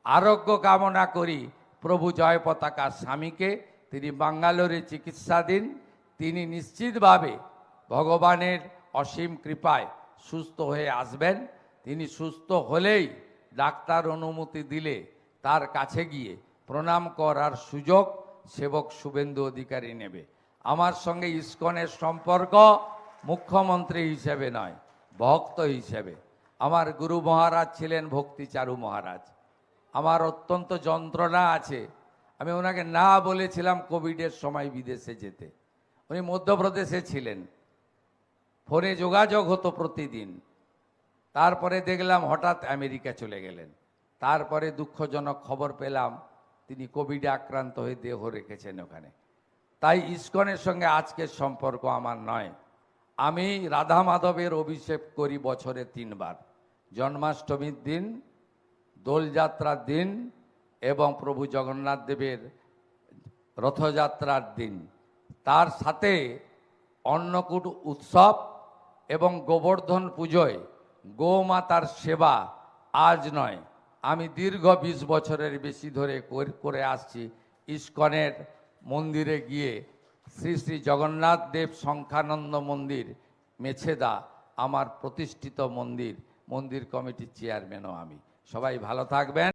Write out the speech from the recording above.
আরোগ্য কামনা করি প্রভু জয় পতাকা স্বামীকে। তিনি বাঙ্গালোরে চিকিৎসাধীন। তিনি নিশ্চিতভাবে ভগবানের অসীম কৃপায় সুস্থ হয়ে আসবেন। তিনি সুস্থ হলেই ডাক্তার অনুমতি দিলে তার কাছে গিয়ে প্রণাম করার সুযোগ সেবক শুভেন্দু অধিকারী নেবে। আমার সঙ্গে ইসকনের সম্পর্ক মুখ্যমন্ত্রী হিসেবে নয়, ভক্ত হিসেবে। আমার গুরু মহারাজ ছিলেন ভক্তিচারু মহারাজ। আমার অত্যন্ত যন্ত্রণা আছে, আমি ওনাকে না বলেছিলাম কোভিডের সময় বিদেশে যেতে। উনি মধ্যপ্রদেশে ছিলেন, ফোনে যোগাযোগ হতো প্রতিদিন। তারপরে দেখলাম হঠাৎ আমেরিকা চলে গেলেন। তারপরে দুঃখজনক খবর পেলাম তিনি কোভিডে আক্রান্ত হয়ে দেহ রেখেছেন ওখানে। তাই ইসকনের সঙ্গে আজকের সম্পর্ক আমার নয়। আমি রাধা মাধবের অভিষেক করি বছরে 3 বার, জন্মাষ্টমীর দিন, দোলযাত্রার দিন এবং প্রভু জগন্নাথ দেবের রথযাত্রার দিন। তার সাথে অন্নকূট উৎসব এবং গোবর্ধন পুজোয় গোমাতার সেবা আজ নয়, আমি দীর্ঘ 20 বছরের বেশি ধরে করে আসছি। ইসকনের মন্দিরে গিয়ে শ্রী শ্রী জগন্নাথ দেব সংখ্যানন্দ মন্দির মেছেদা আমার প্রতিষ্ঠিত মন্দির, মন্দির কমিটির চেয়ারম্যানও আমি। সবাই ভালো থাকবেন।